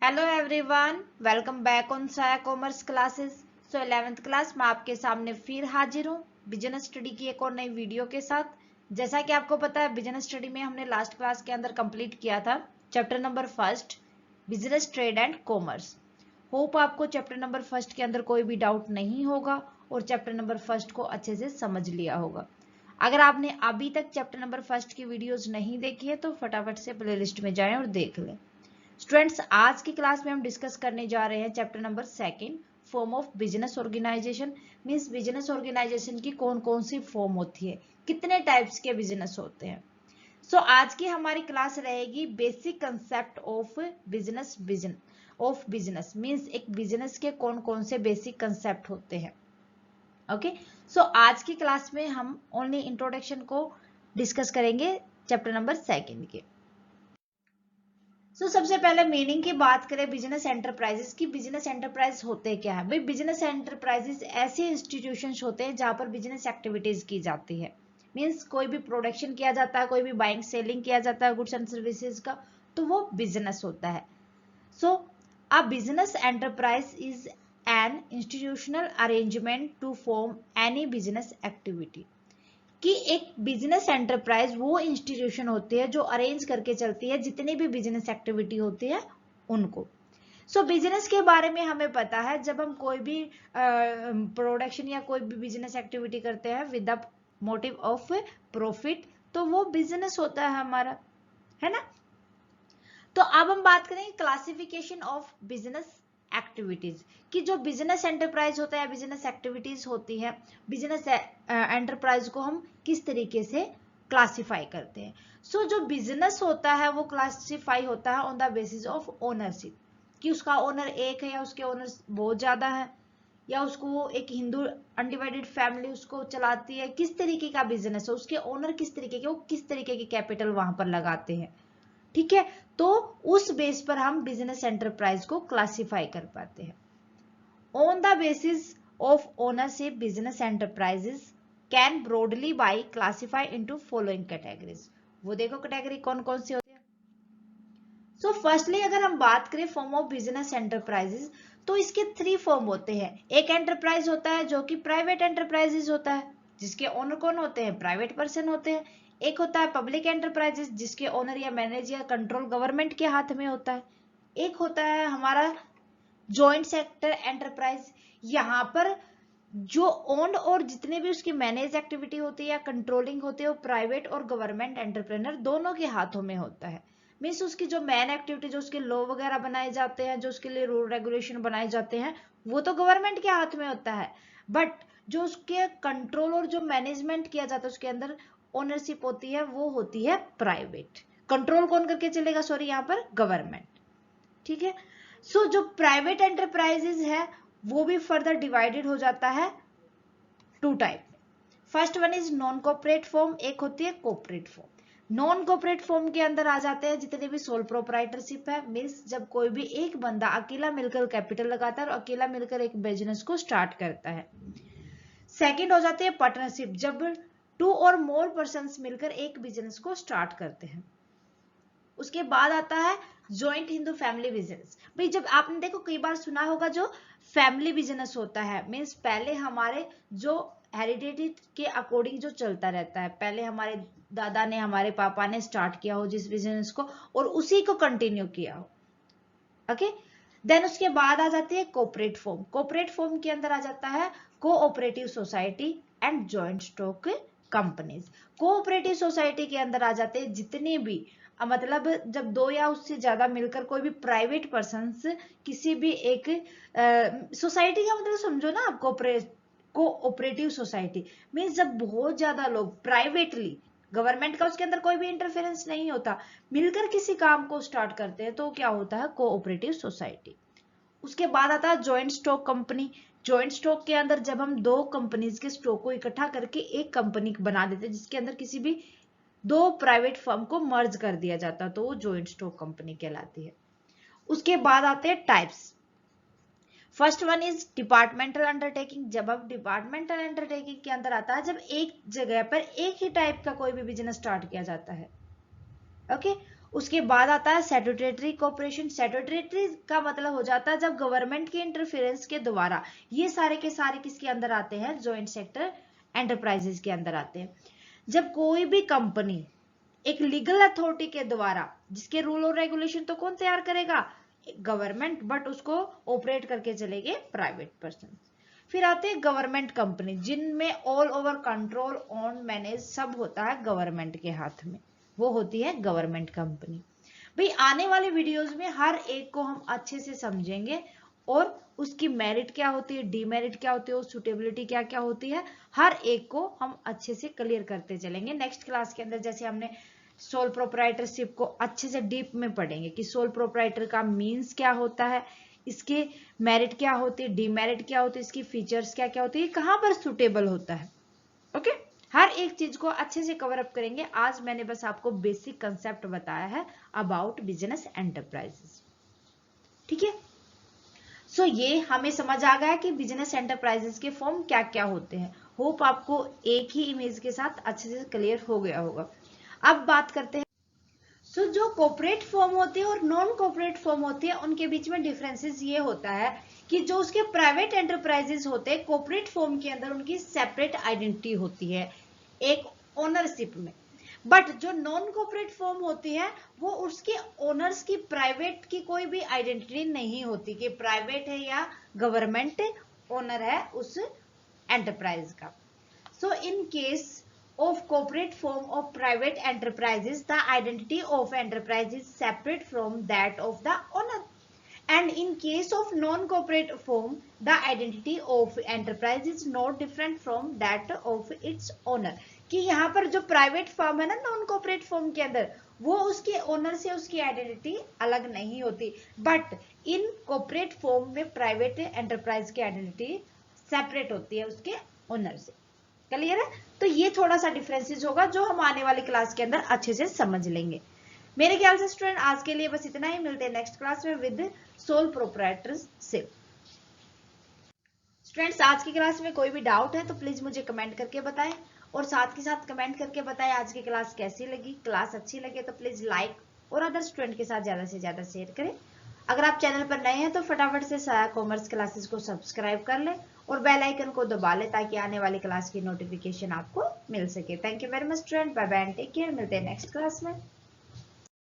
Hello everyone, welcome back on साया commerce classes. 11th class में आपके सामने फिर हाजिर हूँ बिजनेस स्टडी की एक और नई वीडियो के साथ। जैसा कि आपको पता है, बिजनेस स्टडी में हमने लास्ट क्लास के अंदर कंप्लीट किया था chapter number first, business trade and commerce. Hope आपको चैप्टर नंबर फर्स्ट के अंदर कोई भी डाउट नहीं होगा और चैप्टर नंबर फर्स्ट को अच्छे से समझ लिया होगा। अगर आपने अभी तक चैप्टर नंबर फर्स्ट की वीडियोज नहीं देखी है तो फटाफट से प्लेलिस्ट में जाएं और देख लें। स्टूडेंट्स, आज की क्लास में हम डिस्कस करने जा रहे हैं chapter number second, form of business organisation. Means business organisation की कौन कौन सी फॉर्म होती है, कितने टाइप्स के बिजनेस होते हैं। सो आज की हमारी क्लास रहेगी basic concept of business means एक बिजनेस के कौन कौन से बेसिक कंसेप्ट होते हैं। ओके, सो आज की क्लास में हम ओनली इंट्रोडक्शन को डिस्कस करेंगे चैप्टर नंबर सेकंड के। सबसे पहले मीनिंग की बात करें बिजनेस एंटरप्राइजेस की। बिजनेस एंटरप्राइज होते क्या है भाई? बिजनेस एंटरप्राइजेस ऐसे इंस्टीट्यूशंस होते हैं जहां पर बिजनेस एक्टिविटीज की जाती है। मींस कोई भी प्रोडक्शन किया जाता है, कोई भी बाइंग सेलिंग किया जाता है गुड्स एंड सर्विसेज का, तो वो बिजनेस होता है। So a business enterprise is an institutional arrangement to form any business activity. कि एक बिजनेस एंटरप्राइज वो इंस्टीट्यूशन होती है जो अरेंज करके चलती है जितनी भी बिजनेस एक्टिविटी होती है उनको। बिजनेस के बारे में हमें पता है, जब हम कोई भी प्रोडक्शन या कोई भी बिजनेस एक्टिविटी करते हैं with the motive of profit, तो वो बिजनेस होता है हमारा, है ना। तो अब हम बात करेंगे क्लासिफिकेशन ऑफ बिजनेस एक्टिविटीज कि जो बिजनेस एंटरप्राइज होता है, बिजनेस एक्टिविटीज होती है, बिजनेस एंटरप्राइज को हम किस तरीके से क्लासिफाई करते हैं। जो बिजनेस होता है वो क्लासिफाई होता है on the basis of ownership, कि उसका ओनर एक है या उसके ओनर्स बहुत ज्यादा है, या उसको वो एक हिंदू अनडिवाइडेड फैमिली उसको चलाती है, किस तरीके का बिजनेस है, उसके ओनर किस तरीके के, वो किस तरीके की कैपिटल वहां पर लगाते हैं। ठीक है, तो उस बेस पर हम बिजनेस एंटरप्राइज को क्लासिफाई कर पाते हैं। On the basis of ownership business enterprises can broadly by classify into following categories. वो देखो कैटेगरी कौन कौन सी होती है। फर्स्टली अगर हम बात करें फॉर्म ऑफ बिजनेस एंटरप्राइजेस, तो इसके 3 फॉर्म होते हैं। एक एंटरप्राइज होता है जो कि प्राइवेट एंटरप्राइजेस होता है, जिसके ओनर कौन होते हैं? प्राइवेट पर्सन होते हैं। एक होता है पब्लिक एंटरप्राइजेस, जिसके ओनर या मैनेज या कंट्रोल गवर्नमेंट के हाथ में होता है। एक होता है हमारा जॉइंट सेक्टर एंटरप्राइज, यहाँ पर जो ओन्ड और जितने भी उसकी मैनेज एक्टिविटी होती है या कंट्रोलिंग होती है वो प्राइवेट और गवर्नमेंट एंटरप्रेनर दोनों के हाथों में होता है। मीन्स उसकी जो मेन एक्टिविटी, जो उसके लॉ वगैरह बनाए जाते हैं, जो उसके लिए रूल रेगुलेशन बनाए जाते हैं, वो तो गवर्नमेंट के हाथ में होता है। बट जो उसके कंट्रोल और जो मैनेजमेंट किया जाता है, उसके अंदर ओनरशिप होती है, वो होती है प्राइवेट। कंट्रोल कौन करके चलेगा? सॉरी, यहाँ पर गवर्नमेंट। ठीक है, जो प्राइवेट एंटरप्राइजेस है वो भी फर्दर डिवाइडेड हो जाता है 2 type. First one is non corporate form, एक होती है corporate form. Non corporate form के अंदर आ जाते हैं जितने भी सोल प्रोप्राइटरशिप है, मीन्स जब कोई भी एक बंदा अकेला मिलकर कैपिटल लगाता है और अकेला मिलकर एक बिजनेस को स्टार्ट करता है। सेकंड हो जाते हैं पार्टनरशिप, जब 2 और मोर पर्सन्स मिलकर एक बिजनेस को स्टार्ट करते हैं। उसके बाद आता है जॉइंट हिंदू फैमिली बिजनेस। भाई जब आपने देखो कई बार सुना होगा जो फैमिली बिजनेस होता है, मीन्स पहले हमारे जो हेरिडिटी के अकॉर्डिंग जो चलता रहता है, पहले हमारे दादा ने, हमारे पापा ने स्टार्ट किया हो जिस बिजनेस को और उसी को कंटिन्यू किया हो। ओके, देन उसके बाद आ जाती है कोऑपरेट फॉर्म। कोऑपरेट फॉर्म के अंदर आ जाता है cooperative society and joint stock companies. Cooperative society के अंदर आ जाते हैं जितने भी मतलब जब 2 या उससे ज्यादा मिलकर कोई भी प्राइवेट पर्सन्स किसी भी एक सोसाइटी का मतलब समझो ना आप, कोऑपरेटिव सोसाइटी मीन्स जब बहुत ज्यादा लोग प्राइवेटली, गवर्नमेंट का उसके अंदर कोई भी इंटरफेरेंस नहीं होता, मिलकर किसी काम को स्टार्ट करते हैं तो क्या होता है? Cooperative society. उसके बाद आता है joint stock company. Joint stock के अंदर जब हम 2 कंपनीज के स्टॉक को इकट्ठा करके एक कंपनी बना देते हैं जिसके अंदर किसी भी 2 प्राइवेट फर्म को मर्ज कर दिया जाता, तो वो जॉइंट स्टॉक कंपनी कहलाती है। उसके बाद आते हैं types. First one is departmental undertaking. जब अब डिपार्टमेंटल अंडरटेकिंग के अंदर आता है जब एक जगह पर एक ही टाइप का कोई भी बिजनेस स्टार्ट किया जाता है। ओके, उसके बाद आता है स्टैट्यूटरी कॉर्पोरेशन। स्टैट्यूटरी का मतलब हो जाता है जब गवर्नमेंट के इंटरफेरेंस के द्वारा, ये सारे के सारे किसके अंदर आते हैं, जॉइंट सेक्टर एंटरप्राइजेस के अंदर आते हैं। जब कोई भी कंपनी एक लीगल अथॉरिटी के द्वारा, जिसके रूल और रेगुलेशन तो कौन तैयार करेगा, गवर्नमेंट, बट उसको ऑपरेट करके चलेंगे प्राइवेट पर्सन। फिर आते हैं गवर्नमेंट कंपनी, जिनमें all over control on manage सब होता है गवर्नमेंट के हाथ में, वो होती है गवर्नमेंट कंपनी। भाई आने वाले वीडियोस में हर एक को हम अच्छे से समझेंगे और उसकी मेरिट क्या होती है, डीमेरिट क्या होती है, सुटेबिलिटी क्या क्या होती है, हर एक को हम अच्छे से क्लियर करते चलेंगे। नेक्स्ट क्लास के अंदर जैसे हमने सोल प्रोप्राइटरशिप को अच्छे से डीप में पढ़ेंगे कि सोल प्रोप्राइटर का मीन्स क्या होता है, इसके मेरिट क्या होती है, डीमेरिट क्या होती है, इसकी फीचर्स क्या क्या होती है, कहां पर सुटेबल होता है। ओके, हर एक चीज को अच्छे से कवर अप करेंगे। आज मैंने बस आपको बेसिक कंसेप्ट बताया है अबाउट बिजनेस एंटरप्राइजेस। ठीक है, सो ये हमें समझ आ गया कि बिजनेस एंटरप्राइजेस के फॉर्म क्या क्या होते हैं। होप आपको एक ही इमेज के साथ अच्छे से क्लियर हो गया होगा। अब बात करते हैं जो कॉर्पोरेट फॉर्म होती है और नॉन कॉर्पोरेट फॉर्म होती है, उनके बीच में डिफरेंसेस ये होता है कि जो उसके प्राइवेट एंटरप्राइजेस होते हैं, कॉर्पोरेट फॉर्म के अंदर उनकी सेपरेट आइडेंटिटी होती है एक ओनरशिप में, बट जो नॉन कॉर्पोरेट फॉर्म होती है वो उसके ओनर्स की प्राइवेट की कोई भी आइडेंटिटी नहीं होती कि प्राइवेट है या गवर्नमेंट ओनर है उस एंटरप्राइज का। So in case of corporate form of private enterprises, the identity of enterprise is separate from that of the owner, and in case of non-corporate form, the identity of enterprise is not different from that of its owner। कि यहाँ पर जो private form है ना non corporate form के अंदर, वो उसके ओनर से उसकी आइडेंटिटी अलग नहीं होती, बट इन कॉर्पोरेट फॉर्म में प्राइवेट एंटरप्राइज की आइडेंटिटी सेपरेट होती है उसके ओनर से। क्लियर है? तो ये थोड़ा सा डिफरेंसेस होगा जो हम आने वाली क्लास के अंदर अच्छे से समझ लेंगे। मेरे ख्याल से स्टूडेंट आज के लिए बस इतना ही, मिलते हैं नेक्स्ट क्लास में विद सोल प्रोप्राइटरशिप। स्टूडेंट्स आज की क्लास में कोई भी डाउट है तो प्लीज मुझे कमेंट करके बताएं, और साथ के साथ कमेंट करके बताएं आज की क्लास कैसी लगी। क्लास अच्छी लगे तो प्लीज लाइक और अदर स्टूडेंट के साथ ज्यादा से ज्यादा शेयर करें। अगर आप चैनल पर नए हैं तो फटाफट से साया कॉमर्स क्लासेस को सब्सक्राइब कर लें और बेल आइकन को दबा लें ताकि आने वाली क्लास की नोटिफिकेशन आपको मिल सके। Thank you very much student, bye bye and take care. मिलते हैं नेक्स्ट क्लास में।